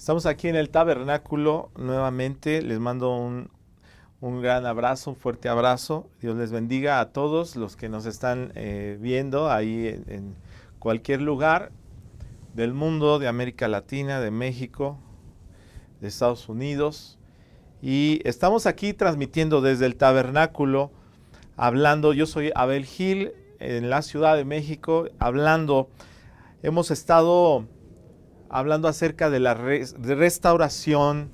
Estamos aquí en el tabernáculo nuevamente. Les mando un gran abrazo, un fuerte abrazo. Dios les bendiga a todos los que nos están viendo ahí en cualquier lugar del mundo, de América Latina, de México, de Estados Unidos. Y estamos aquí transmitiendo desde el tabernáculo, hablando. Yo soy Abel Gil, en la Ciudad de México, hablando. Hemos estado hablando acerca de la restauración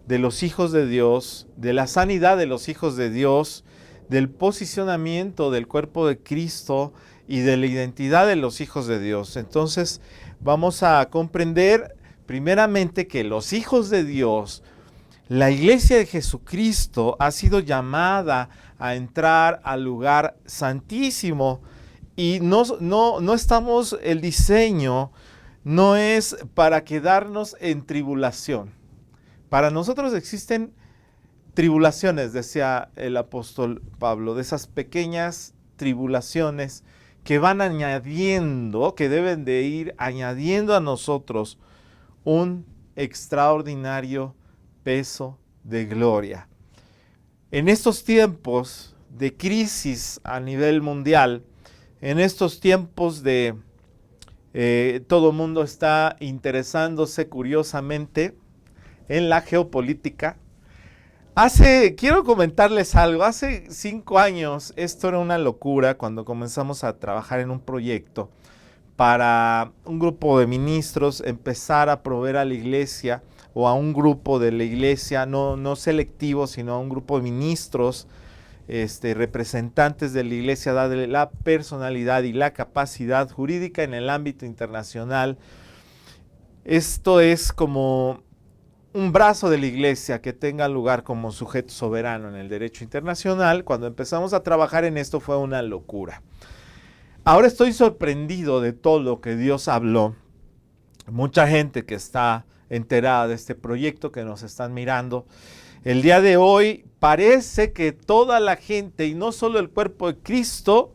de los hijos de Dios, de la sanidad de los hijos de Dios, del posicionamiento del cuerpo de Cristo y de la identidad de los hijos de Dios. Entonces vamos a comprender primeramente que los hijos de Dios, la iglesia de Jesucristo, ha sido llamada a entrar al lugar santísimo, y no estamos, el diseño no es para quedarnos en tribulación. Para nosotros existen tribulaciones, decía el apóstol Pablo, de esas pequeñas tribulaciones que van añadiendo, que deben de ir añadiendo a nosotros un extraordinario peso de gloria. En estos tiempos de crisis a nivel mundial, en estos tiempos de todo el mundo está interesándose curiosamente en la geopolítica. Quiero comentarles algo. Hace 5 años esto era una locura cuando comenzamos a trabajar en un proyecto para un grupo de ministros empezar a proveer a la iglesia o a un grupo de la iglesia, no selectivo, sino a un grupo de ministros, representantes de la iglesia, darle la personalidad y la capacidad jurídica en el ámbito internacional. Esto es como un brazo de la iglesia que tenga lugar como sujeto soberano en el derecho internacional. Cuando empezamos a trabajar en esto fue una locura. Ahora estoy sorprendido de todo lo que Dios habló. Mucha gente que está enterada de este proyecto, que nos están mirando. El día de hoy parece que toda la gente, y no solo el cuerpo de Cristo,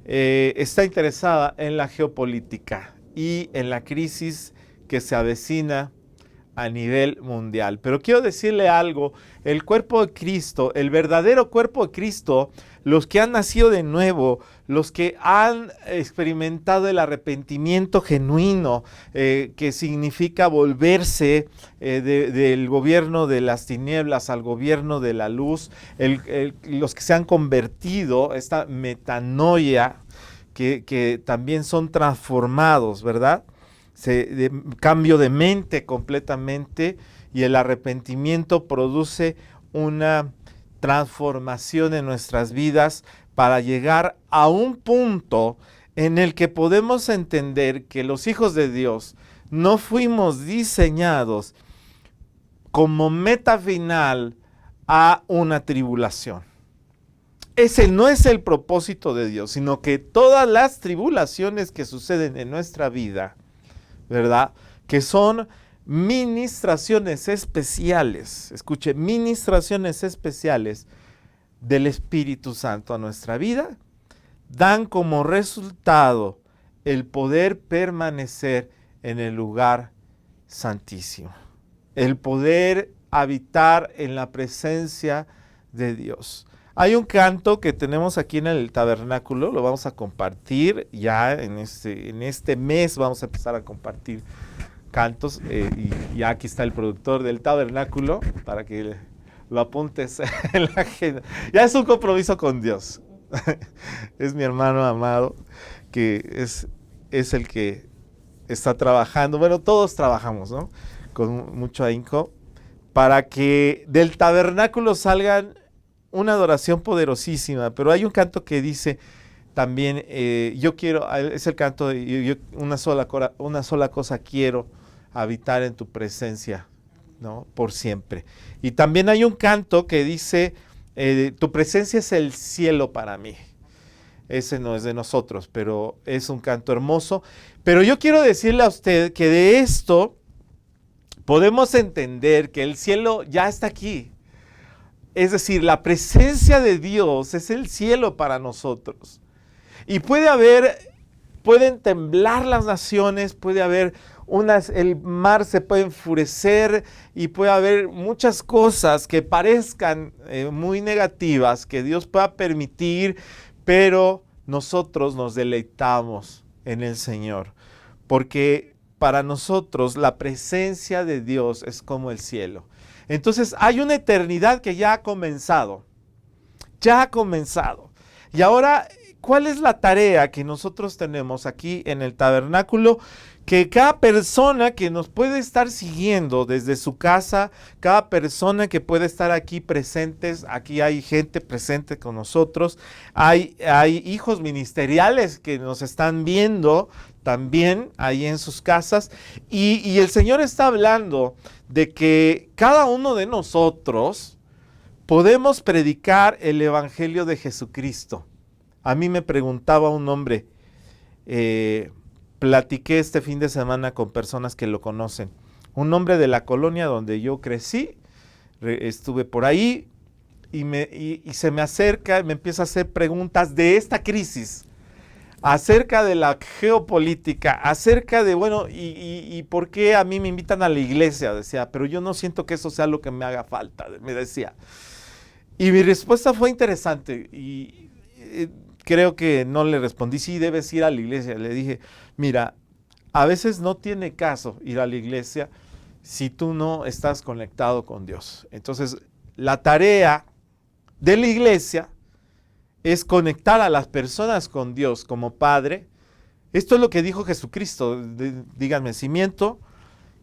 está interesada en la geopolítica y en la crisis que se avecina a nivel mundial. Pero quiero decirle algo: el cuerpo de Cristo, el verdadero cuerpo de Cristo, los que han nacido de nuevo, los que han experimentado el arrepentimiento genuino, que significa volverse del gobierno de las tinieblas al gobierno de la luz, los que se han convertido, esta metanoia, que también son transformados, ¿verdad? Cambio de mente completamente, y el arrepentimiento produce una transformación en nuestras vidas para llegar a un punto en el que podemos entender que los hijos de Dios no fuimos diseñados como meta final a una tribulación. Ese no es el propósito de Dios, sino que todas las tribulaciones que suceden en nuestra vida, ¿verdad?, que son ministraciones especiales, escuche, ministraciones especiales del Espíritu Santo a nuestra vida, dan como resultado el poder permanecer en el lugar santísimo, el poder habitar en la presencia de Dios. Hay un canto que tenemos aquí en el tabernáculo, lo vamos a compartir ya en este mes. Vamos a empezar a compartir cantos, y ya aquí está el productor del tabernáculo para que lo apuntes en la agenda. Ya es un compromiso con Dios. Es mi hermano amado, que es el que está trabajando. Bueno, todos trabajamos, ¿no?, con mucho ahínco, para que del tabernáculo salgan una adoración poderosísima. Pero hay un canto que dice también, yo quiero, es el canto de una sola cosa quiero, habitar en tu presencia, ¿no?, por siempre. Y también hay un canto que dice, tu presencia es el cielo para mí. Ese no es de nosotros, pero es un canto hermoso. Pero yo quiero decirle a usted que de esto podemos entender que el cielo ya está aquí. Es decir, la presencia de Dios es el cielo para nosotros. Y pueden temblar las naciones, puede haber el mar se puede enfurecer y puede haber muchas cosas que parezcan muy negativas que Dios pueda permitir, pero nosotros nos deleitamos en el Señor, porque para nosotros la presencia de Dios es como el cielo. Entonces hay una eternidad que ya ha comenzado. Ya ha comenzado. Y ahora, ¿cuál es la tarea que nosotros tenemos aquí en el tabernáculo? Que cada persona que nos puede estar siguiendo desde su casa, cada persona que puede estar aquí presentes, aquí hay gente presente con nosotros, hay hijos ministeriales que nos están viendo también ahí en sus casas, y el Señor está hablando de que cada uno de nosotros podemos predicar el Evangelio de Jesucristo. A mí me preguntaba un hombre, platiqué este fin de semana con personas que lo conocen, un hombre de la colonia donde yo crecí, estuve por ahí y se me acerca y me empieza a hacer preguntas de esta crisis, acerca de la geopolítica, acerca de, bueno, y por qué a mí me invitan a la iglesia, decía, pero yo no siento que eso sea lo que me haga falta, me decía. Y mi respuesta fue interesante y creo que no le respondí, sí, debes ir a la iglesia. Le dije, mira, a veces no tiene caso ir a la iglesia si tú no estás conectado con Dios. Entonces, la tarea de la iglesia es conectar a las personas con Dios como Padre. Esto es lo que dijo Jesucristo, díganme si miento,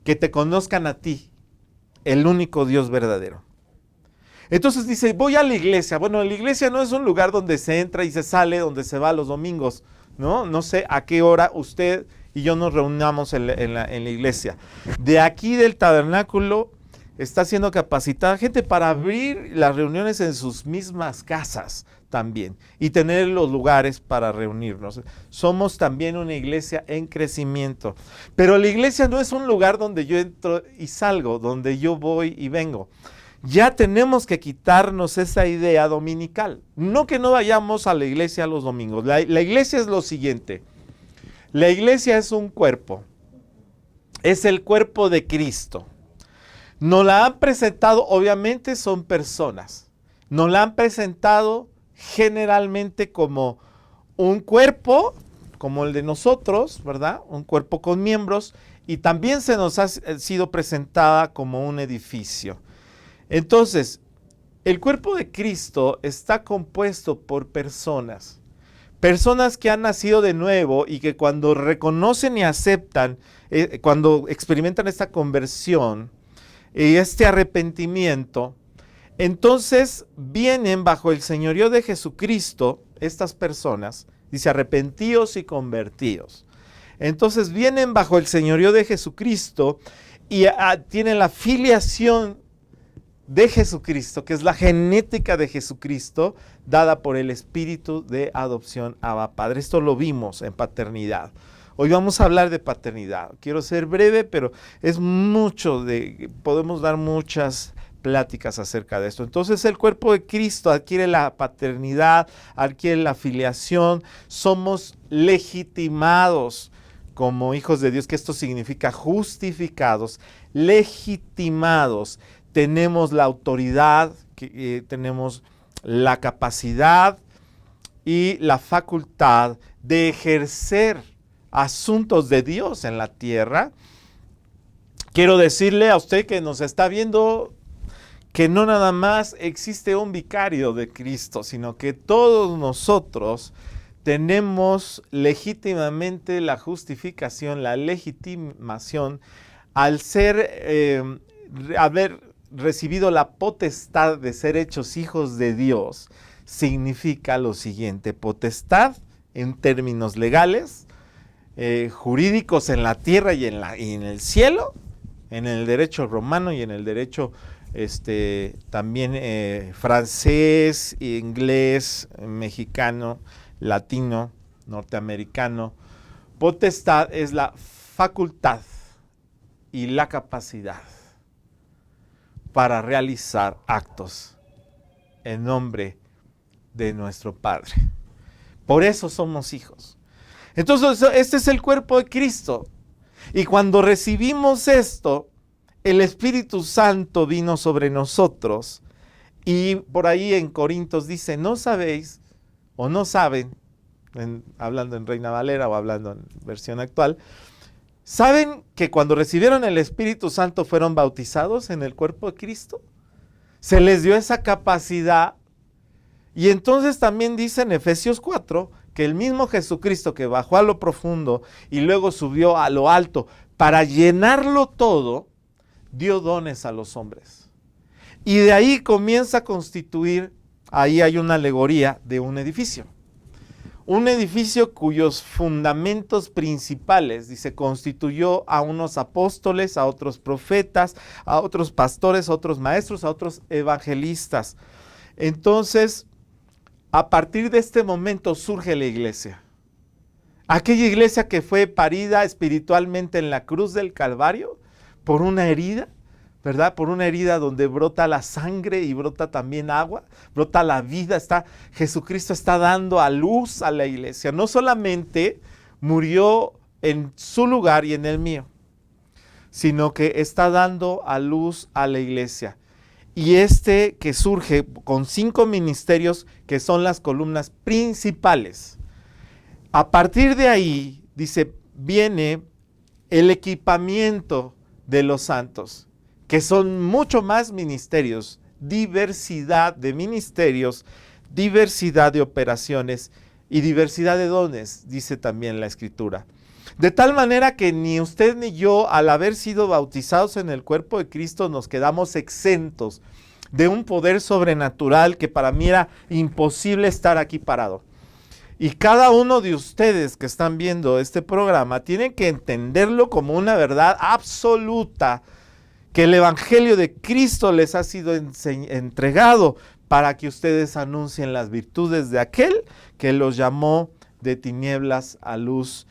que te conozcan a ti, el único Dios verdadero. Entonces dice, voy a la iglesia. Bueno, la iglesia no es un lugar donde se entra y se sale, donde se va los domingos, ¿no? No sé a qué hora usted y yo nos reunamos en la iglesia. De aquí del tabernáculo está siendo capacitada gente para abrir las reuniones en sus mismas casas también y tener los lugares para reunirnos. Somos también una iglesia en crecimiento. Pero la iglesia no es un lugar donde yo entro y salgo, donde yo voy y vengo. Ya tenemos que quitarnos esa idea dominical. No que no vayamos a la iglesia los domingos. La iglesia es lo siguiente. La iglesia es un cuerpo. Es el cuerpo de Cristo. Nos la han presentado, obviamente son personas. Nos la han presentado generalmente como un cuerpo, como el de nosotros, ¿verdad? Un cuerpo con miembros. Y también se nos ha sido presentada como un edificio. Entonces, el cuerpo de Cristo está compuesto por personas. Personas que han nacido de nuevo y que cuando reconocen y aceptan, cuando experimentan esta conversión y este arrepentimiento, entonces vienen bajo el señorío de Jesucristo, estas personas, dice arrepentíos y convertíos. Entonces vienen bajo el señorío de Jesucristo y tienen la filiación de Jesucristo, que es la genética de Jesucristo, dada por el espíritu de adopción Abba Padre. Esto lo vimos en paternidad. Hoy vamos a hablar de paternidad. Quiero ser breve, pero es mucho podemos dar muchas pláticas acerca de esto. Entonces el cuerpo de Cristo adquiere la paternidad, adquiere la filiación, somos legitimados como hijos de Dios, que esto significa justificados, legitimados. Tenemos la autoridad, tenemos la capacidad y la facultad de ejercer asuntos de Dios en la tierra. Quiero decirle a usted que nos está viendo que no nada más existe un vicario de Cristo, sino que todos nosotros tenemos legítimamente la justificación, la legitimación al haber recibido la potestad de ser hechos hijos de Dios. Significa lo siguiente: potestad en términos legales, jurídicos en la tierra y en el cielo, en el derecho romano y en el derecho también francés, inglés, mexicano, latino, norteamericano. Potestad es la facultad y la capacidad para realizar actos en nombre de nuestro Padre. Por eso somos hijos. Entonces, este es el cuerpo de Cristo. Y cuando recibimos esto, el Espíritu Santo vino sobre nosotros. Y por ahí en Corintios dice, no sabéis o no saben, hablando en Reina Valera o hablando en versión actual, ¿saben que cuando recibieron el Espíritu Santo fueron bautizados en el cuerpo de Cristo? Se les dio esa capacidad. Y entonces también dice en Efesios 4 que el mismo Jesucristo que bajó a lo profundo y luego subió a lo alto para llenarlo todo, dio dones a los hombres. Y de ahí comienza a constituir, ahí hay una alegoría de un edificio. Un edificio cuyos fundamentos principales, dice, constituyó a unos apóstoles, a otros profetas, a otros pastores, a otros maestros, a otros evangelistas. Entonces, a partir de este momento surge la iglesia. Aquella iglesia que fue parida espiritualmente en la cruz del Calvario por una herida, ¿verdad? Por una herida donde brota la sangre y brota también agua, brota la vida. Jesucristo está dando a luz a la iglesia. No solamente murió en su lugar y en el mío, sino que está dando a luz a la iglesia. Y que surge con 5 ministerios que son las columnas principales. A partir de ahí, dice, viene el equipamiento de los santos, que son mucho más ministerios, diversidad de ministerios, diversidad de operaciones y diversidad de dones, dice también la Escritura. De tal manera que ni usted ni yo, al haber sido bautizados en el cuerpo de Cristo, nos quedamos exentos de un poder sobrenatural que para mí era imposible estar aquí parado. Y cada uno de ustedes que están viendo este programa tienen que entenderlo como una verdad absoluta, que el Evangelio de Cristo les ha sido entregado para que ustedes anuncien las virtudes de aquel que los llamó de tinieblas a luz.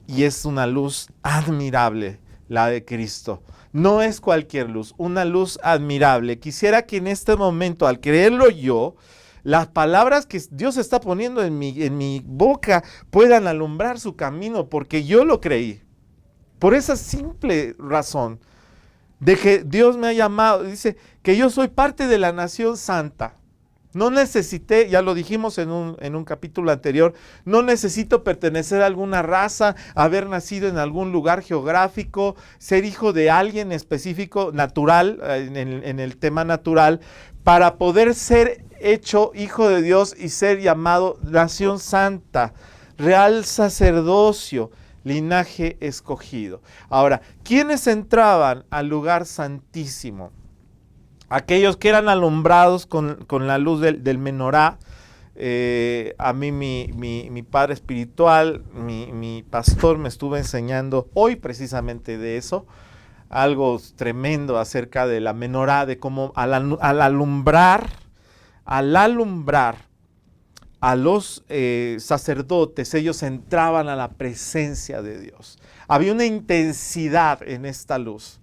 Y es una luz admirable, la de Cristo. No es cualquier luz, una luz admirable. Quisiera que en este momento, al creerlo yo, las palabras que Dios está poniendo en mi boca puedan alumbrar su camino, porque yo lo creí. Por esa simple razón de que Dios me ha llamado, dice que yo soy parte de la nación santa. No necesité, ya lo dijimos en un capítulo anterior, no necesito pertenecer a alguna raza, haber nacido en algún lugar geográfico, ser hijo de alguien específico, natural, en el tema natural, para poder ser hecho hijo de Dios y ser llamado nación santa, real sacerdocio, linaje escogido. Ahora, ¿quiénes entraban al lugar santísimo? Aquellos que eran alumbrados con la luz del menorá. A mí mi padre espiritual, mi pastor me estuvo enseñando hoy precisamente de eso, algo tremendo acerca de la menorá, de cómo al alumbrar a los sacerdotes, ellos entraban a la presencia de Dios. Había una intensidad en esta luz.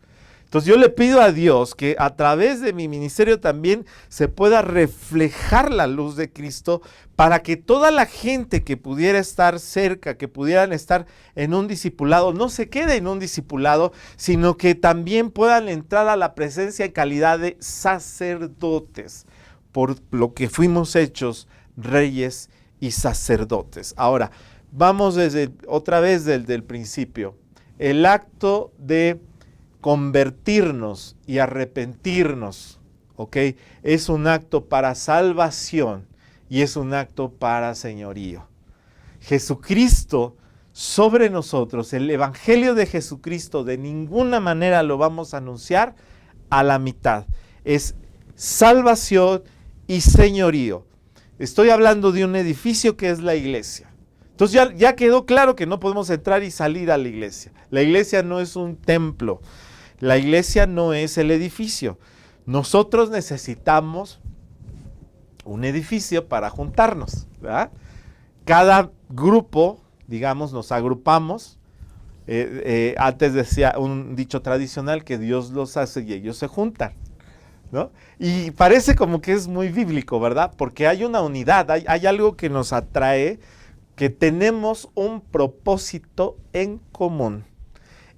Entonces yo le pido a Dios que a través de mi ministerio también se pueda reflejar la luz de Cristo para que toda la gente que pudiera estar cerca, que pudieran estar en un discipulado, no se quede en un discipulado, sino que también puedan entrar a la presencia en calidad de sacerdotes, por lo que fuimos hechos reyes y sacerdotes. Ahora, vamos otra vez desde el principio. El acto de convertirnos y arrepentirnos, ¿ok? Es un acto para salvación y es un acto para señorío. Jesucristo sobre nosotros, el Evangelio de Jesucristo, de ninguna manera lo vamos a anunciar a la mitad. Es salvación y señorío. Estoy hablando de un edificio que es la iglesia. Entonces ya quedó claro que no podemos entrar y salir a la iglesia. La iglesia no es un templo. La iglesia no es el edificio. Nosotros necesitamos un edificio para juntarnos, ¿verdad? Cada grupo, digamos, nos agrupamos. Antes decía un dicho tradicional que Dios los hace y ellos se juntan, ¿no? Y parece como que es muy bíblico, ¿verdad? Porque hay una unidad, hay algo que nos atrae, que tenemos un propósito en común.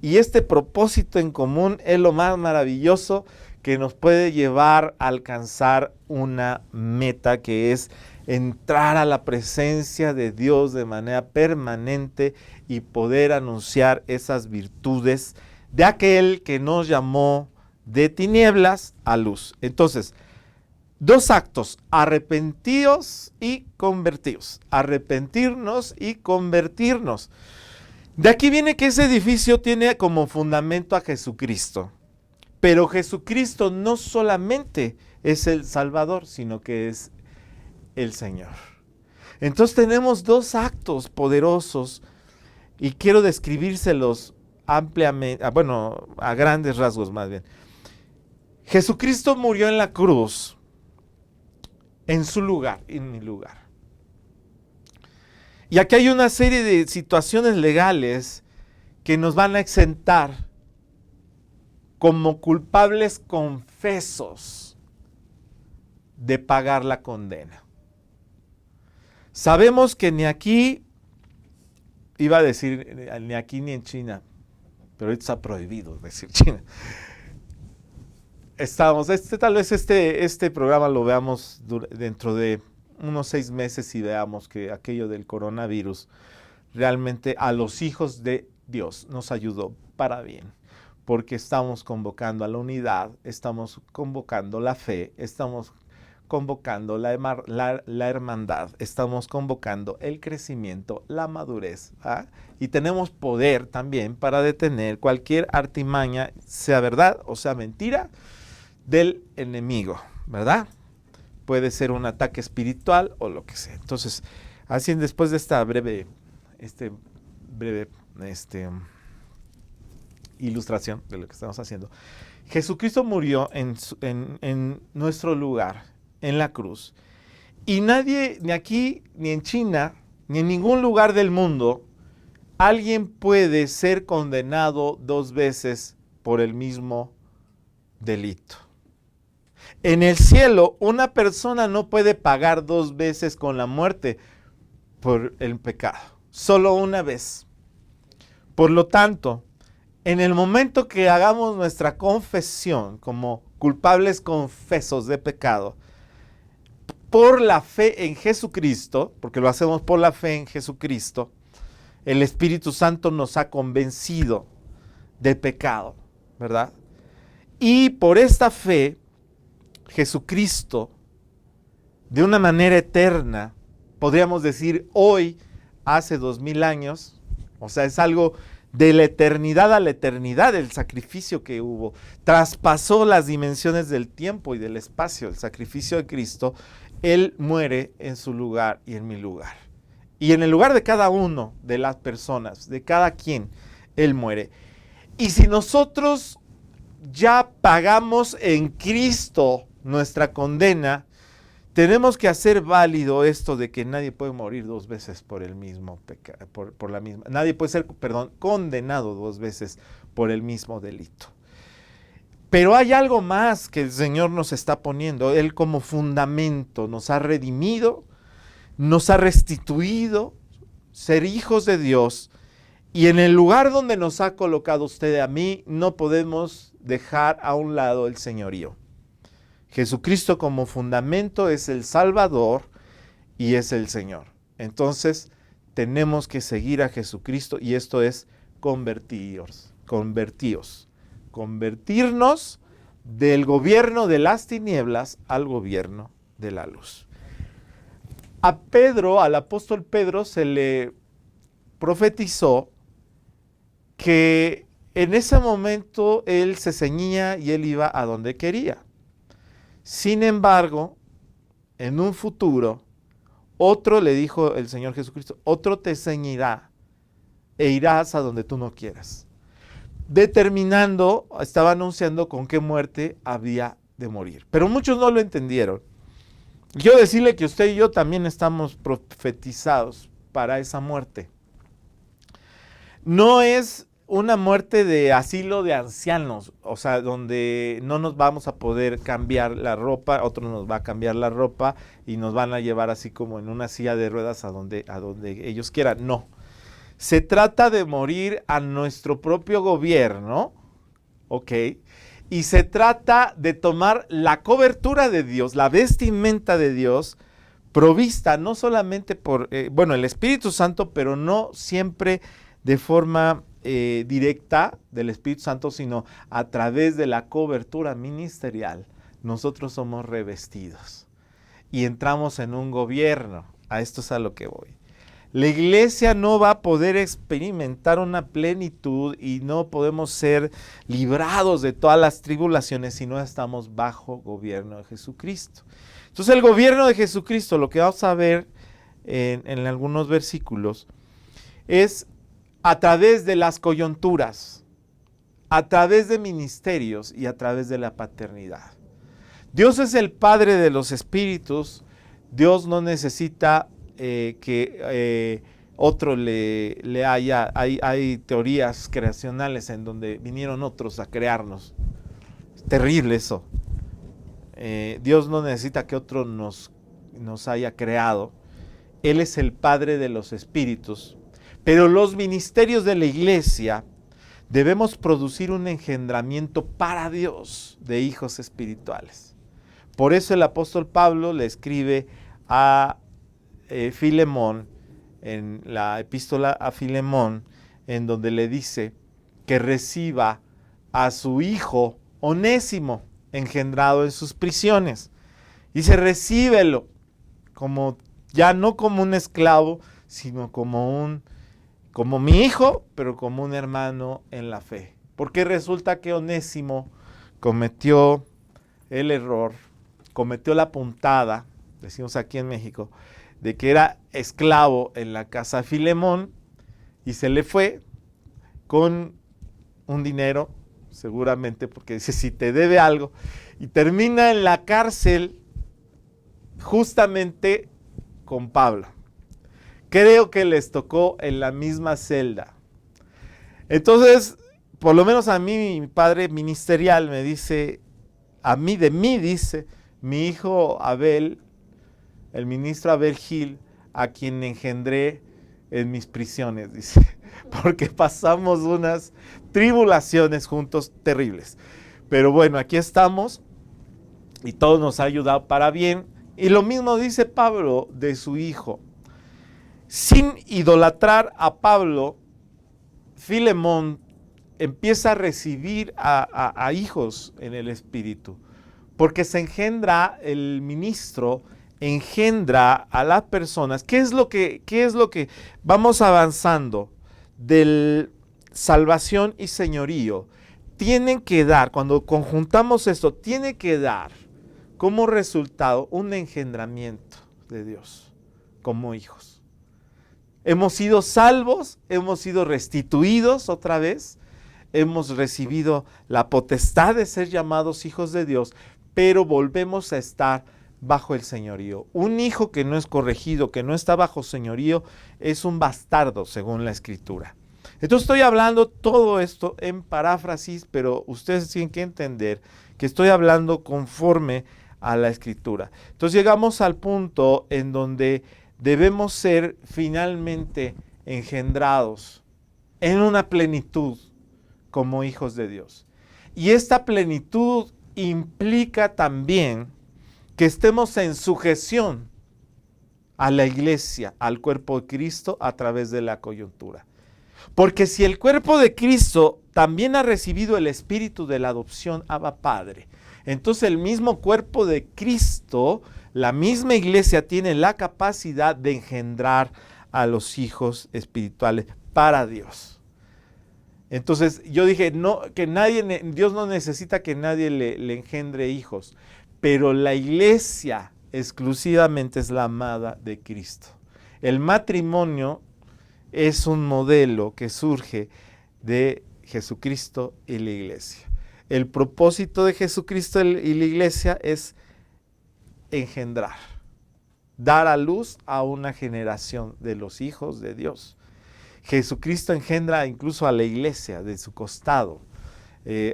Y este propósito en común es lo más maravilloso que nos puede llevar a alcanzar una meta, que es entrar a la presencia de Dios de manera permanente y poder anunciar esas virtudes de aquel que nos llamó de tinieblas a luz. Entonces, dos actos: arrepentidos y convertidos. Arrepentirnos y convertirnos. De aquí viene que ese edificio tiene como fundamento a Jesucristo. Pero Jesucristo no solamente es el Salvador, sino que es el Señor. Entonces tenemos dos actos poderosos y quiero describírselos ampliamente, a grandes rasgos más bien. Jesucristo murió en la cruz, en su lugar, en mi lugar. Y aquí hay una serie de situaciones legales que nos van a exentar como culpables confesos de pagar la condena. Sabemos que ni aquí, iba a decir ni aquí ni en China, pero ahorita está prohibido decir China. Tal vez este programa lo veamos dentro de unos 6 meses y veamos que aquello del coronavirus realmente a los hijos de Dios nos ayudó para bien, porque estamos convocando a la unidad, estamos convocando la fe, estamos convocando la hermandad, estamos convocando el crecimiento, la madurez, ¿ah? Y tenemos poder también para detener cualquier artimaña, sea verdad o sea mentira, del enemigo, ¿verdad? Puede ser un ataque espiritual o lo que sea. Entonces, así después de esta breve ilustración de lo que estamos haciendo, Jesucristo murió en nuestro lugar, en la cruz. Y nadie, ni aquí, ni en China, ni en ningún lugar del mundo, alguien puede ser condenado 2 veces por el mismo delito. En el cielo, una persona no puede pagar 2 veces con la muerte por el pecado, solo una vez. Por lo tanto, en el momento que hagamos nuestra confesión como culpables confesos de pecado, por la fe en Jesucristo, porque lo hacemos por la fe en Jesucristo, el Espíritu Santo nos ha convencido del pecado, ¿verdad? Y por esta fe, Jesucristo, de una manera eterna, podríamos decir hoy, hace 2000 años, o sea, es algo de la eternidad a la eternidad el sacrificio que hubo, traspasó las dimensiones del tiempo y del espacio, el sacrificio de Cristo. Él muere en su lugar y en mi lugar. Y en el lugar de cada uno de las personas, de cada quien, Él muere. Y si nosotros ya pagamos en Cristo nuestra condena, tenemos que hacer válido esto de que nadie puede morir 2 veces por el mismo pecado, por la misma. Nadie puede ser, condenado 2 veces por el mismo delito. Pero hay algo más que el Señor nos está poniendo. Él como fundamento nos ha redimido, nos ha restituido, ser hijos de Dios. Y en el lugar donde nos ha colocado usted y a mí, no podemos dejar a un lado el señorío. Jesucristo como fundamento es el Salvador y es el Señor. Entonces tenemos que seguir a Jesucristo y esto es convertirnos del gobierno de las tinieblas al gobierno de la luz. A Pedro, al apóstol Pedro, se le profetizó que en ese momento él se ceñía y él iba a donde quería. Sin embargo, en un futuro, otro, le dijo el Señor Jesucristo, otro te ceñirá e irás a donde tú no quieras. Estaba anunciando con qué muerte había de morir. Pero muchos no lo entendieron. Quiero decirle que usted y yo también estamos profetizados para esa muerte. No es una muerte de asilo de ancianos, o sea, donde no nos vamos a poder cambiar la ropa, otro nos va a cambiar la ropa y nos van a llevar así como en una silla de ruedas a donde ellos quieran. No, Se trata de morir a nuestro propio gobierno, ¿ok? Y se trata de tomar la cobertura de Dios, la vestimenta de Dios, provista no solamente por, el Espíritu Santo, pero no siempre de forma directa del Espíritu Santo, sino a través de la cobertura ministerial. Nosotros somos revestidos y entramos en un gobierno. A esto es a lo que voy. La iglesia no va a poder experimentar una plenitud y no podemos ser librados de todas las tribulaciones si no estamos bajo gobierno de Jesucristo. Entonces el gobierno de Jesucristo, lo que vamos a ver en algunos versículos, es a través de las coyunturas, a través de ministerios y a través de la paternidad. Dios es el Padre de los espíritus. Dios no necesita que otro le haya. Hay teorías creacionales en donde vinieron otros a crearnos. Es terrible eso. Dios no necesita que otro nos haya creado. Él es el Padre de los espíritus. Pero los ministerios de la iglesia debemos producir un engendramiento para Dios de hijos espirituales. Por eso el apóstol Pablo le escribe a Filemón, en la epístola a Filemón, en donde le dice que reciba a su hijo Onésimo, engendrado en sus prisiones. Dice, recíbelo, ya no como un esclavo, sino como mi hijo, pero como un hermano en la fe. Porque resulta que Onésimo cometió el error, cometió la puntada, decimos aquí en México, de que era esclavo en la casa de Filemón y se le fue con un dinero, seguramente porque dice, si te debe algo, y termina en la cárcel justamente con Pablo. Creo que les tocó en la misma celda. Entonces, por lo menos a mí, mi padre ministerial me dice, de mí dice, mi hijo Abel, el ministro Abel Gil, a quien engendré en mis prisiones, dice, porque pasamos unas tribulaciones juntos terribles. Pero bueno, aquí estamos y todo nos ha ayudado para bien. Y lo mismo dice Pablo de su hijo. Sin idolatrar a Pablo, Filemón empieza a recibir a hijos en el espíritu, porque se engendra, el ministro engendra a las personas. ¿Qué es lo que vamos avanzando? Del salvación y señorío, tienen que dar, cuando conjuntamos esto, tiene que dar como resultado un engendramiento de Dios como hijos. Hemos sido salvos, hemos sido restituidos otra vez, hemos recibido la potestad de ser llamados hijos de Dios, pero volvemos a estar bajo el señorío. Un hijo que no es corregido, que no está bajo señorío, es un bastardo, según la Escritura. Entonces estoy hablando todo esto en paráfrasis, pero ustedes tienen que entender que estoy hablando conforme a la Escritura. Entonces llegamos al punto en donde debemos ser finalmente engendrados en una plenitud como hijos de Dios. Y esta plenitud implica también que estemos en sujeción a la iglesia, al cuerpo de Cristo a través de la coyuntura. Porque si el cuerpo de Cristo también ha recibido el espíritu de la adopción Abba Padre, entonces el mismo cuerpo de Cristo, la misma iglesia tiene la capacidad de engendrar a los hijos espirituales para Dios. Entonces yo dije, Dios no necesita que nadie le engendre hijos, pero la iglesia exclusivamente es la amada de Cristo. El matrimonio es un modelo que surge de Jesucristo y la iglesia. El propósito de Jesucristo y la iglesia es engendrar, dar a luz a una generación de los hijos de Dios. Jesucristo engendra incluso a la iglesia de su costado.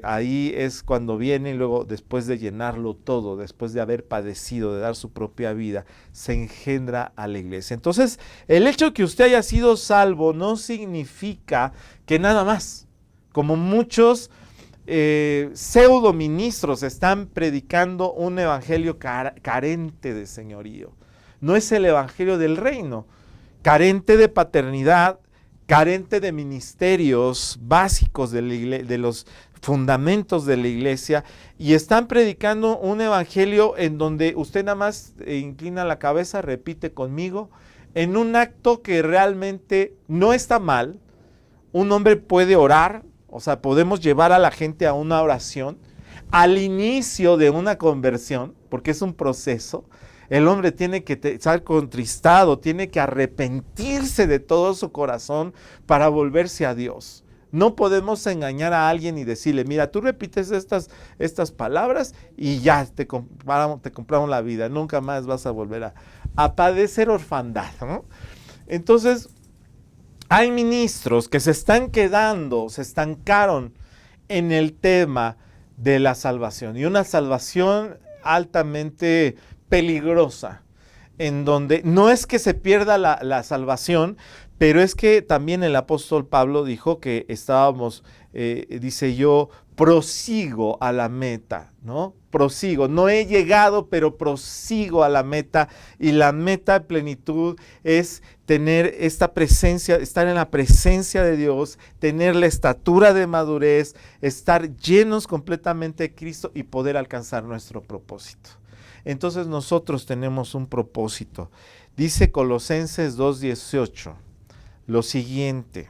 ahí es cuando viene y luego después de llenarlo todo, después de haber padecido, de dar su propia vida, se engendra a la iglesia. Entonces, el hecho de que usted haya sido salvo no significa que nada más, como muchos pseudo ministros están predicando un evangelio carente de señorío. No es el evangelio del reino, carente de paternidad, carente de ministerios básicos de los fundamentos de la iglesia, y están predicando un evangelio en donde usted nada más inclina la cabeza, repite conmigo, en un acto que realmente no está mal. Un hombre puede orar, o sea, podemos llevar a la gente a una oración al inicio de una conversión, porque es un proceso. El hombre tiene que estar contristado, tiene que arrepentirse de todo su corazón para volverse a Dios. No podemos engañar a alguien y decirle, mira, tú repites estas palabras y ya te compramos la vida, nunca más vas a volver a padecer orfandad, ¿no? Entonces, hay ministros que se estancaron en el tema de la salvación, y una salvación altamente peligrosa, en donde no es que se pierda la salvación, pero es que también el apóstol Pablo dijo que estábamos, dice yo, prosigo a la meta, ¿no? Prosigo, no he llegado, pero prosigo a la meta, y la meta de plenitud es tener esta presencia, estar en la presencia de Dios, tener la estatura de madurez, estar llenos completamente de Cristo y poder alcanzar nuestro propósito. Entonces nosotros tenemos un propósito. Dice Colosenses 2:18 lo siguiente: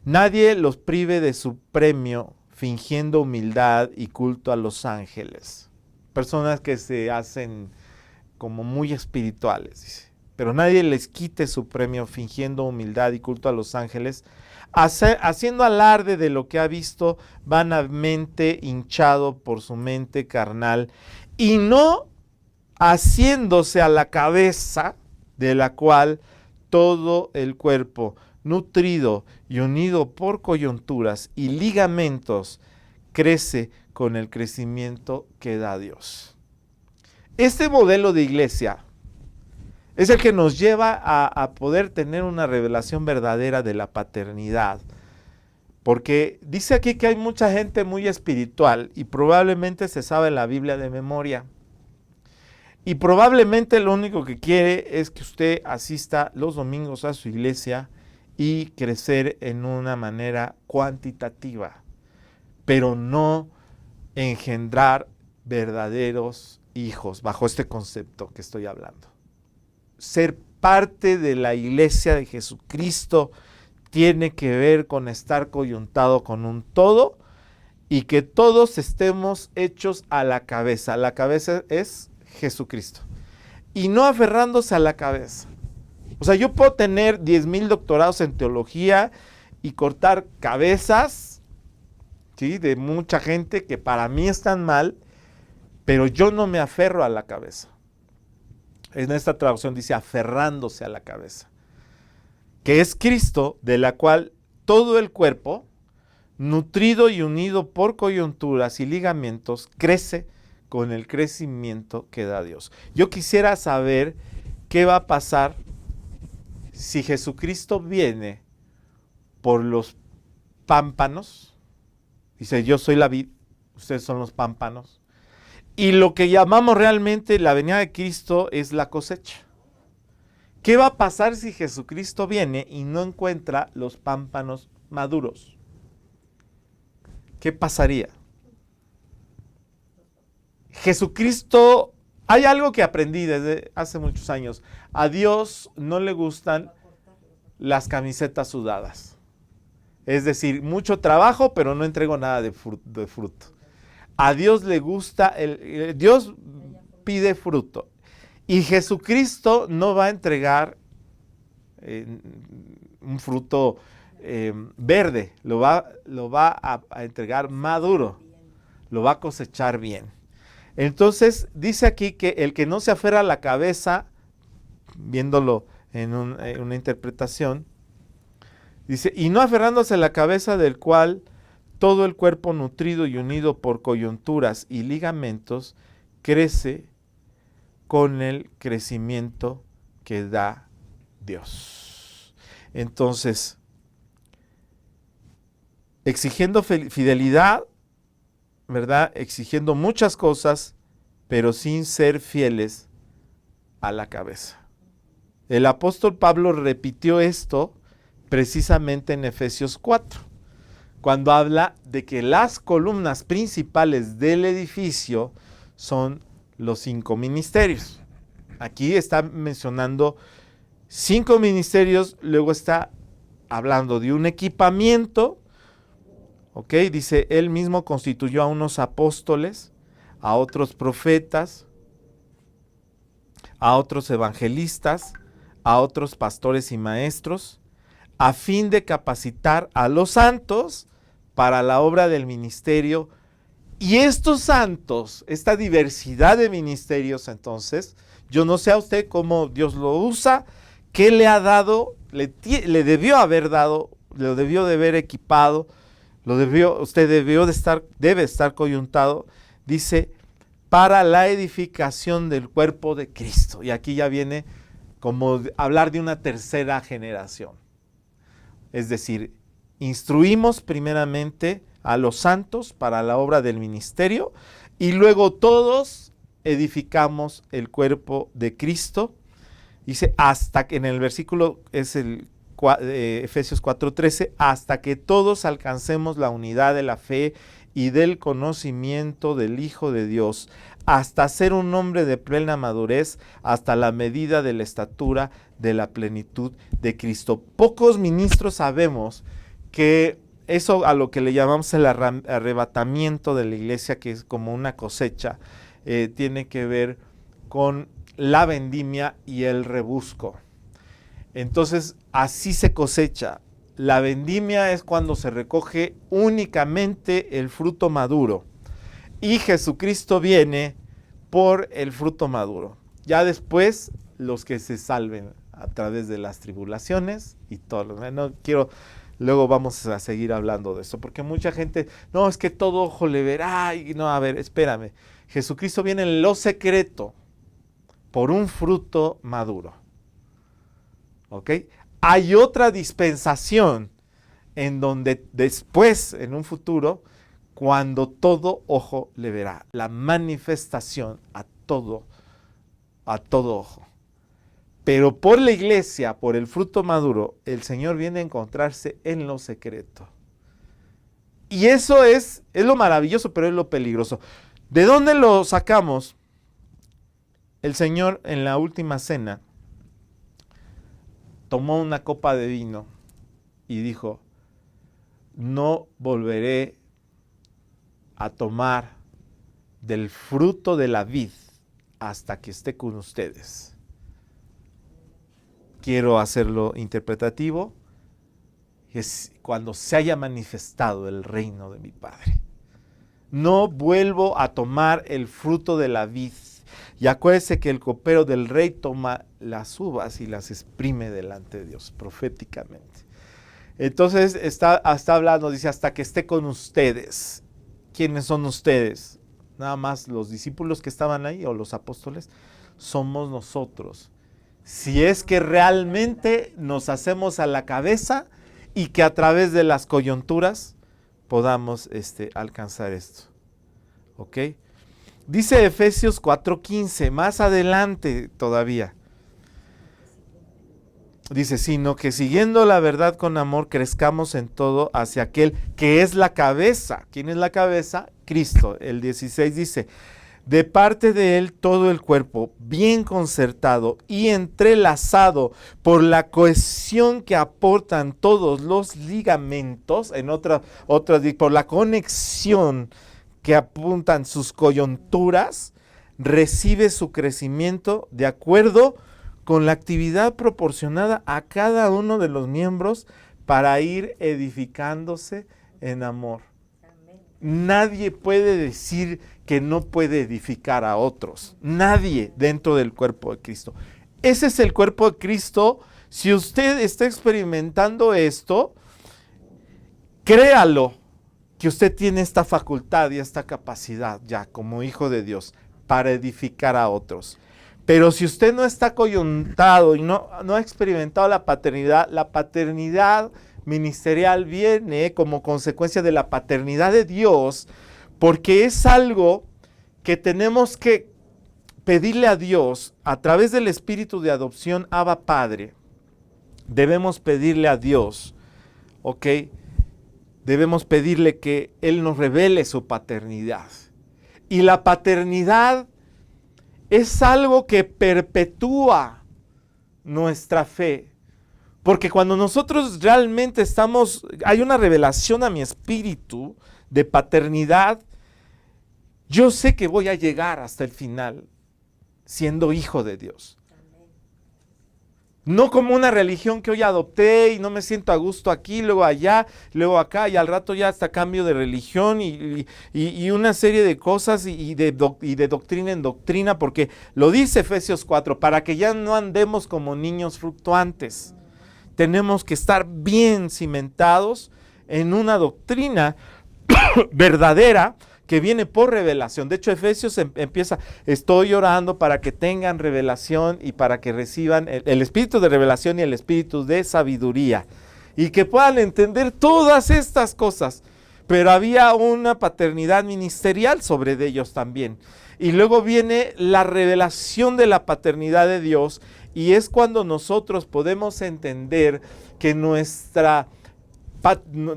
nadie los prive de su premio fingiendo humildad y culto a los ángeles. Personas que se hacen como muy espirituales, dice. Pero nadie les quite su premio fingiendo humildad y culto a los ángeles, haciendo alarde de lo que ha visto vanamente, hinchado por su mente carnal, y no haciéndose a la cabeza, de la cual todo el cuerpo, nutrido y unido por coyunturas y ligamentos, crece con el crecimiento que da Dios. Este modelo de iglesia es el que nos lleva a poder tener una revelación verdadera de la paternidad. Porque dice aquí que hay mucha gente muy espiritual y probablemente se sabe la Biblia de memoria. Y probablemente lo único que quiere es que usted asista los domingos a su iglesia y crecer en una manera cuantitativa, pero no engendrar verdaderos hijos bajo este concepto que estoy hablando. Ser parte de la iglesia de Jesucristo tiene que ver con estar coyuntado con un todo y que todos estemos hechos a la cabeza. La cabeza es Jesucristo. Y no aferrándose a la cabeza. O sea, yo puedo tener 10,000 doctorados en teología y cortar cabezas, ¿sí?, de mucha gente que para mí están mal, pero yo no me aferro a la cabeza. En esta traducción dice aferrándose a la cabeza, que es Cristo, de la cual todo el cuerpo, nutrido y unido por coyunturas y ligamentos, crece con el crecimiento que da Dios. Yo quisiera saber qué va a pasar si Jesucristo viene por los pámpanos. Dice, yo soy la vid, ustedes son los pámpanos. Y lo que llamamos realmente la venida de Cristo es la cosecha. ¿Qué va a pasar si Jesucristo viene y no encuentra los pámpanos maduros? ¿Qué pasaría? Jesucristo, hay algo que aprendí desde hace muchos años. A Dios no le gustan las camisetas sudadas. Es decir, mucho trabajo, pero no entrego nada de fruto. A Dios le gusta, Dios pide fruto. Y Jesucristo no va a entregar un fruto verde, lo va a entregar maduro, lo va a cosechar bien. Entonces dice aquí que el que no se aferra a la cabeza, viéndolo en una interpretación, dice, y no aferrándose a la cabeza del cual todo el cuerpo nutrido y unido por coyunturas y ligamentos crece con el crecimiento que da Dios. Entonces, exigiendo fidelidad, ¿verdad? Exigiendo muchas cosas, pero sin ser fieles a la cabeza. El apóstol Pablo repitió esto precisamente en Efesios 4, cuando habla de que las columnas principales del edificio son los 5 ministerios. Aquí está mencionando 5 ministerios, luego está hablando de un equipamiento, ¿ok? Dice, él mismo constituyó a unos apóstoles, a otros profetas, a otros evangelistas, a otros pastores y maestros, a fin de capacitar a los santos para la obra del ministerio. Y estos santos, esta diversidad de ministerios, entonces, yo no sé a usted cómo Dios lo usa, qué le ha dado, le debió haber dado, lo debió de haber equipado, usted debe estar coyuntado, dice, para la edificación del cuerpo de Cristo. Y aquí ya viene como hablar de una tercera generación. Es decir, instruimos primeramente a los santos para la obra del ministerio y luego todos edificamos el cuerpo de Cristo. Dice, hasta que en el versículo es el Efesios 4:13, hasta que todos alcancemos la unidad de la fe y del conocimiento del Hijo de Dios, hasta ser un hombre de plena madurez, hasta la medida de la estatura de la plenitud de Cristo. Pocos ministros sabemos que eso a lo que le llamamos el arrebatamiento de la iglesia, que es como una cosecha, tiene que ver con la vendimia y el rebusco. Entonces, así se cosecha. La vendimia es cuando se recoge únicamente el fruto maduro. Y Jesucristo viene por el fruto maduro. Ya después, los que se salven a través de las tribulaciones y todo lo demás. No quiero, luego vamos a seguir hablando de eso, porque mucha gente, no, es que todo ojo le verá. Y no, a ver, espérame. Jesucristo viene en lo secreto por un fruto maduro. ¿Ok? Hay otra dispensación en donde después, en un futuro, cuando todo ojo le verá, la manifestación a todo ojo. Pero por la iglesia, por el fruto maduro, el Señor viene a encontrarse en lo secreto. Y eso es lo maravilloso, pero es lo peligroso. ¿De dónde lo sacamos? El Señor en la última cena tomó una copa de vino y dijo, no volveré a tomar del fruto de la vid hasta que esté con ustedes. Quiero hacerlo interpretativo, es cuando se haya manifestado el reino de mi Padre. No vuelvo a tomar el fruto de la vid. Y acuérdese que el copero del rey toma las uvas y las exprime delante de Dios, proféticamente. Entonces está hablando, dice, hasta que esté con ustedes. ¿Quiénes son ustedes? Nada más los discípulos que estaban ahí o los apóstoles. Somos nosotros. Si es que realmente nos hacemos a la cabeza y que a través de las coyunturas podamos alcanzar esto. ¿Ok? Dice Efesios 4:15, más adelante todavía. Dice, sino que siguiendo la verdad con amor, crezcamos en todo hacia aquel que es la cabeza. ¿Quién es la cabeza? Cristo. El 16 dice, de parte de él todo el cuerpo, bien concertado y entrelazado por la cohesión que aportan todos los ligamentos, en otras por la conexión que apuntan sus coyunturas, recibe su crecimiento de acuerdo con la actividad proporcionada a cada uno de los miembros para ir edificándose en amor. Amén. Nadie puede decir que no puede edificar a otros. Nadie dentro del cuerpo de Cristo. Ese es el cuerpo de Cristo. Si usted está experimentando esto, créalo. que usted tiene esta facultad y esta capacidad ya como hijo de Dios para edificar a otros. Pero si usted no está coyuntado y no ha experimentado la paternidad ministerial viene como consecuencia de la paternidad de Dios, porque es algo que tenemos que pedirle a Dios a través del espíritu de adopción Abba Padre. Debemos pedirle a Dios, ¿ok? Debemos pedirle que Él nos revele su paternidad. Y la paternidad es algo que perpetúa nuestra fe. Porque cuando nosotros realmente hay una revelación a mi espíritu de paternidad, yo sé que voy a llegar hasta el final siendo hijo de Dios. No como una religión que hoy adopté y no me siento a gusto aquí, luego allá, luego acá, y al rato ya hasta cambio de religión y una serie de cosas y de doctrina en doctrina, porque lo dice Efesios 4, para que ya no andemos como niños fluctuantes. Tenemos que estar bien cimentados en una doctrina verdadera, que viene por revelación. De hecho, Efesios empieza, estoy orando para que tengan revelación y para que reciban el espíritu de revelación y el espíritu de sabiduría. Y que puedan entender todas estas cosas. Pero había una paternidad ministerial sobre de ellos también. Y luego viene la revelación de la paternidad de Dios. Y es cuando nosotros podemos entender que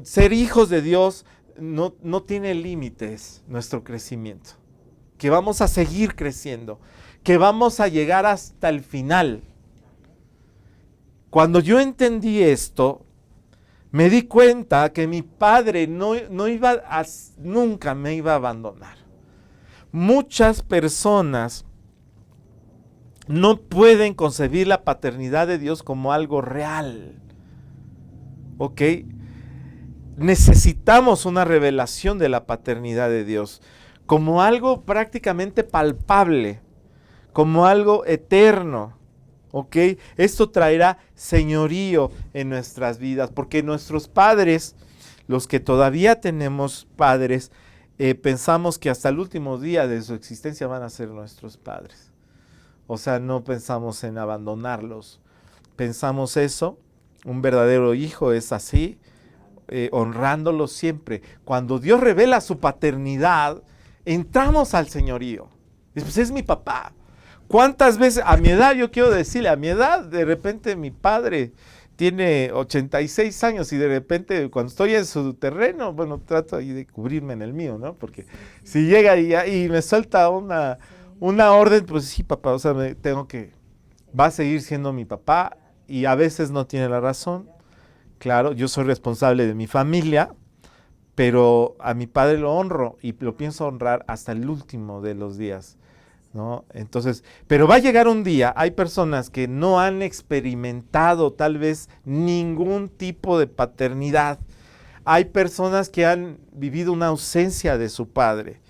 ser hijos de Dios no tiene límites nuestro crecimiento, que vamos a seguir creciendo, que vamos a llegar hasta el final. Cuando yo entendí esto, me di cuenta que mi padre nunca me iba a abandonar. Muchas personas no pueden concebir la paternidad de Dios como algo real, ¿ok? Necesitamos una revelación de la paternidad de Dios como algo prácticamente palpable, como algo eterno, ¿ok? Esto traerá señorío en nuestras vidas, porque nuestros padres, los que todavía tenemos padres, pensamos que hasta el último día de su existencia van a ser nuestros padres. O sea, no pensamos en abandonarlos. Pensamos eso, un verdadero hijo es así, honrándolo siempre. Cuando Dios revela su paternidad, entramos al señorío. Pues es mi papá. ¿Cuántas veces, a mi edad, yo quiero decirle, a mi edad, de repente mi padre tiene 86 años y de repente cuando estoy en su terreno, bueno, trato ahí de cubrirme en el mío, ¿no? Porque si llega y me suelta una orden, pues sí, papá, o sea, va a seguir siendo mi papá y a veces no tiene la razón. Claro, yo soy responsable de mi familia, pero a mi padre lo honro y lo pienso honrar hasta el último de los días, ¿no? Entonces, pero va a llegar un día, hay personas que no han experimentado tal vez ningún tipo de paternidad. Hay personas que han vivido una ausencia de su padre.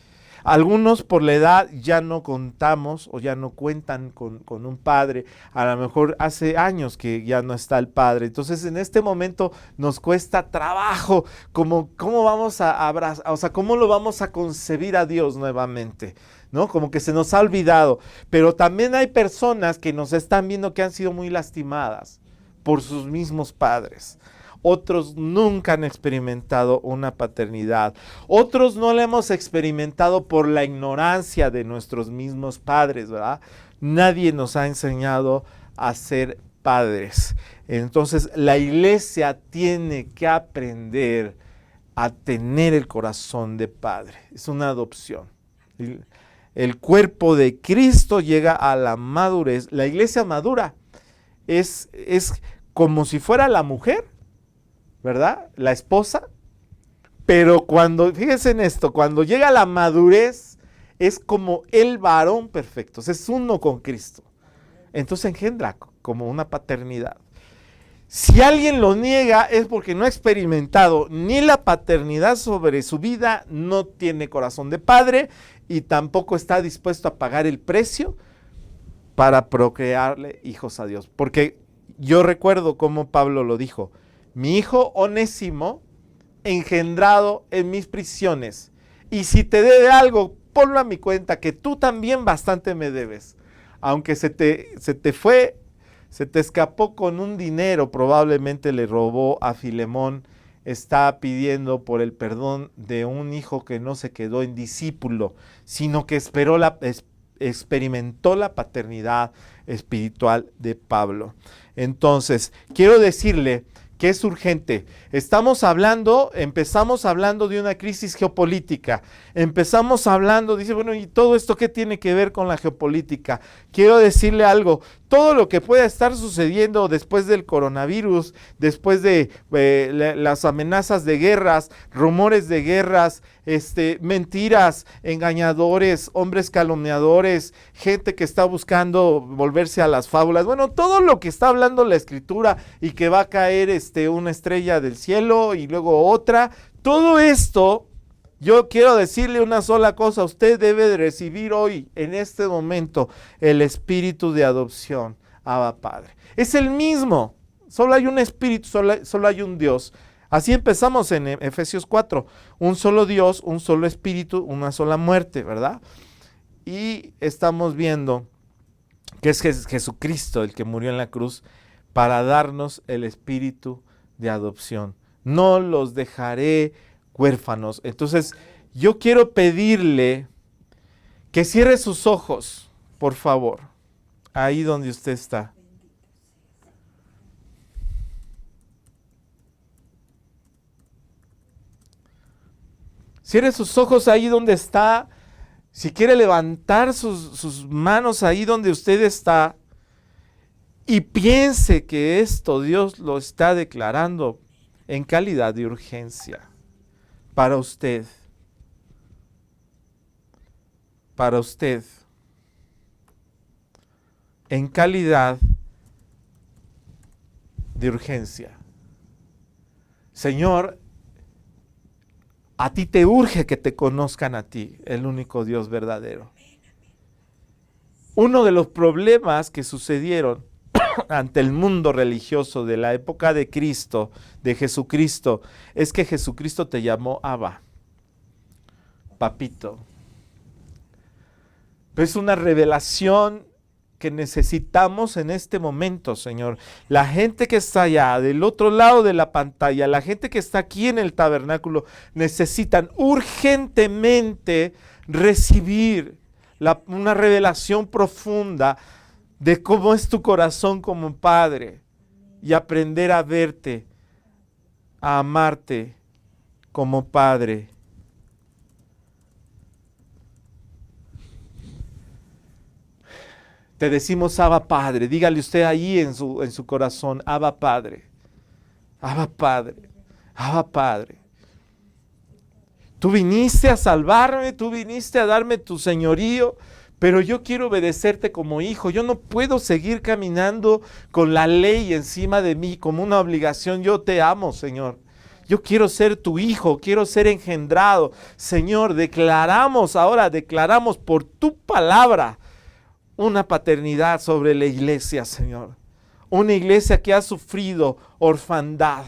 Algunos por la edad ya no contamos o ya no cuentan con un padre. A lo mejor hace años que ya no está el padre. Entonces en este momento nos cuesta trabajo. ¿Cómo vamos a abrazar? O sea, ¿cómo lo vamos a concebir a Dios nuevamente? ¿No? Como que se nos ha olvidado. Pero también hay personas que nos están viendo que han sido muy lastimadas por sus mismos padres. Otros nunca han experimentado una paternidad. Otros no la hemos experimentado por la ignorancia de nuestros mismos padres, ¿verdad? Nadie nos ha enseñado a ser padres. Entonces, la iglesia tiene que aprender a tener el corazón de padre. Es una adopción. El cuerpo de Cristo llega a la madurez. La iglesia madura es como si fuera la mujer, ¿verdad? La esposa. Pero fíjense en esto, cuando llega la madurez, es como el varón perfecto, es uno con Cristo. Entonces engendra como una paternidad. Si alguien lo niega es porque no ha experimentado ni la paternidad sobre su vida, no tiene corazón de padre y tampoco está dispuesto a pagar el precio para procrearle hijos a Dios. Porque yo recuerdo cómo Pablo lo dijo. Mi hijo Onésimo engendrado en mis prisiones. Y si te debe algo, ponlo a mi cuenta, que tú también bastante me debes. Aunque se te escapó con un dinero, probablemente le robó a Filemón, está pidiendo por el perdón de un hijo que no se quedó en discípulo, sino que experimentó la paternidad espiritual de Pablo. Entonces, quiero decirle que es urgente. Empezamos hablando de una crisis geopolítica. Empezamos hablando, dice, bueno, ¿y todo esto qué tiene que ver con la geopolítica? Quiero decirle algo. Todo lo que pueda estar sucediendo después del coronavirus, después de las amenazas de guerras, rumores de guerras, mentiras, engañadores, hombres calumniadores, gente que está buscando volverse a las fábulas. Bueno, todo lo que está hablando la Escritura y que va a caer una estrella del cielo y luego otra, todo esto, yo quiero decirle una sola cosa: usted debe de recibir hoy, en este momento, el espíritu de adopción, Abba Padre. Es el mismo, solo hay un espíritu, solo hay un Dios. Así empezamos en Efesios 4, un solo Dios, un solo espíritu, una sola muerte, ¿verdad? Y estamos viendo que es Jesucristo el que murió en la cruz para darnos el espíritu de adopción. No los dejaré huérfanos. Entonces, yo quiero pedirle que cierre sus ojos, por favor, ahí donde usted está. Cierre sus ojos ahí donde está. Si quiere levantar sus manos ahí donde usted está y piense que esto Dios lo está declarando en calidad de urgencia para usted. Para usted. En calidad de urgencia. Señor, a ti te urge que te conozcan a ti, el único Dios verdadero. Uno de los problemas que sucedieron ante el mundo religioso de la época de Cristo, de Jesucristo, es que Jesucristo te llamó Abba, papito. Pero es una revelación que necesitamos en este momento, Señor. La gente que está allá, del otro lado de la pantalla, la gente que está aquí en el tabernáculo, necesitan urgentemente recibir una revelación profunda de cómo es tu corazón como Padre y aprender a verte, a amarte como Padre. Te decimos Abba Padre. Dígale usted ahí en su corazón, Abba Padre, Abba Padre, Abba Padre. Tú viniste a salvarme, tú viniste a darme tu señorío, pero yo quiero obedecerte como hijo. Yo no puedo seguir caminando con la ley encima de mí como una obligación. Yo te amo, Señor. Yo quiero ser tu hijo, quiero ser engendrado. Señor, declaramos por tu palabra una paternidad sobre la iglesia, Señor. Una iglesia que ha sufrido orfandad.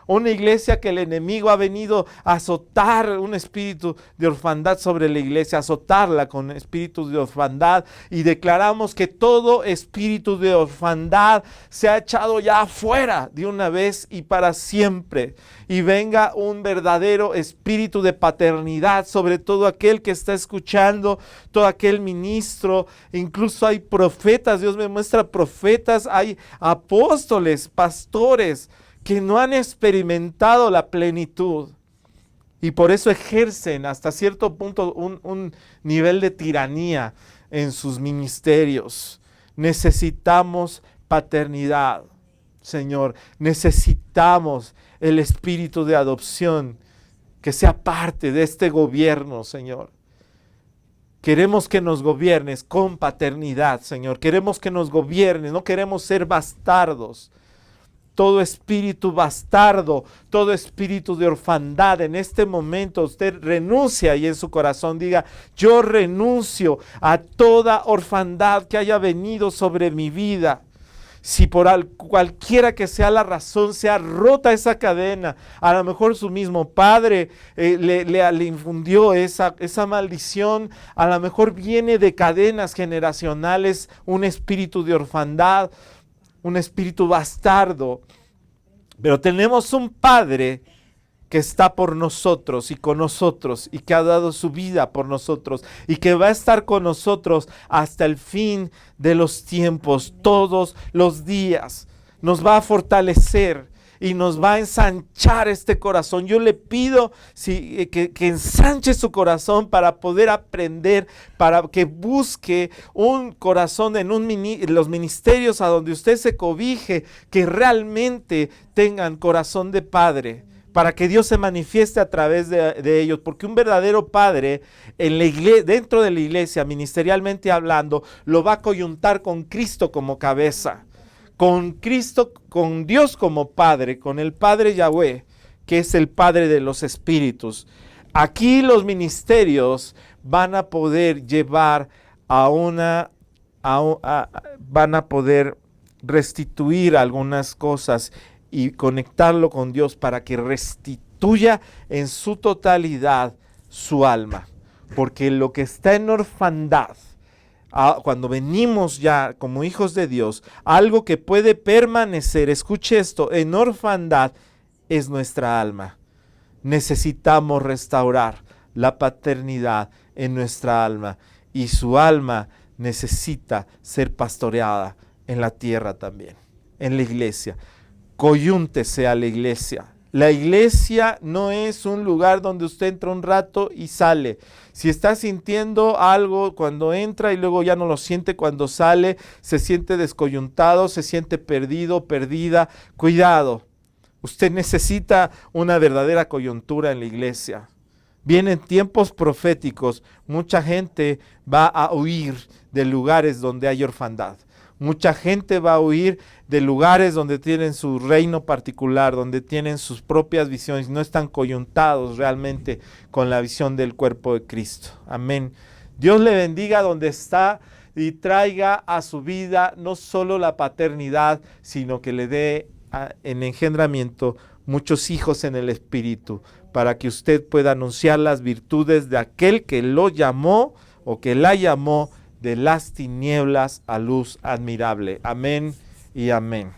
Una iglesia que el enemigo ha venido a azotar un espíritu de orfandad sobre la iglesia, azotarla con espíritus de orfandad, y declaramos que todo espíritu de orfandad se ha echado ya afuera de una vez y para siempre, y venga un verdadero espíritu de paternidad sobre todo aquel que está escuchando, todo aquel ministro. Incluso hay profetas, Dios me muestra profetas, hay apóstoles, pastores que no han experimentado la plenitud y por eso ejercen hasta cierto punto un nivel de tiranía en sus ministerios. Necesitamos paternidad, Señor. Necesitamos el espíritu de adopción que sea parte de este gobierno, Señor. Queremos que nos gobiernes con paternidad, Señor. Queremos que nos gobiernes, no queremos ser bastardos. Todo espíritu bastardo, todo espíritu de orfandad, en este momento usted renuncia y en su corazón diga: yo renuncio a toda orfandad que haya venido sobre mi vida. Si por cualquiera que sea la razón sea rota esa cadena, a lo mejor su mismo padre le infundió esa maldición, a lo mejor viene de cadenas generacionales, un espíritu de orfandad, un espíritu bastardo. Pero tenemos un Padre que está por nosotros y con nosotros y que ha dado su vida por nosotros y que va a estar con nosotros hasta el fin de los tiempos, todos los días. Nos va a fortalecer y nos va a ensanchar este corazón. Yo le pido que ensanche su corazón para poder aprender, para que busque un corazón en los ministerios a donde usted se cobije, que realmente tengan corazón de padre, para que Dios se manifieste a través de ellos, porque un verdadero padre en la iglesia, dentro de la iglesia, ministerialmente hablando, lo va a coyuntar con Cristo como cabeza, con Cristo, con Dios como Padre, con el Padre Yahweh, que es el Padre de los espíritus. Aquí los ministerios van a poder llevar van a poder restituir algunas cosas y conectarlo con Dios para que restituya en su totalidad su alma. Porque lo que está en orfandad, cuando venimos ya como hijos de Dios, algo que puede permanecer, escuche esto, en orfandad es nuestra alma. Necesitamos restaurar la paternidad en nuestra alma y su alma necesita ser pastoreada en la tierra también, en la iglesia. Coyúntese a la iglesia. La iglesia no es un lugar donde usted entra un rato y sale. Si está sintiendo algo cuando entra y luego ya no lo siente cuando sale, se siente descoyuntado, se siente perdido, perdida, cuidado. Usted necesita una verdadera coyuntura en la iglesia. Vienen tiempos proféticos, mucha gente va a huir de lugares donde hay orfandad. Mucha gente va a huir de lugares donde tienen su reino particular, donde tienen sus propias visiones, no están coyuntados realmente con la visión del cuerpo de Cristo. Amén. Dios le bendiga donde está y traiga a su vida no solo la paternidad, sino que le dé en engendramiento muchos hijos en el Espíritu, para que usted pueda anunciar las virtudes de aquel que lo llamó o que la llamó de las tinieblas a luz admirable. Amén y amén.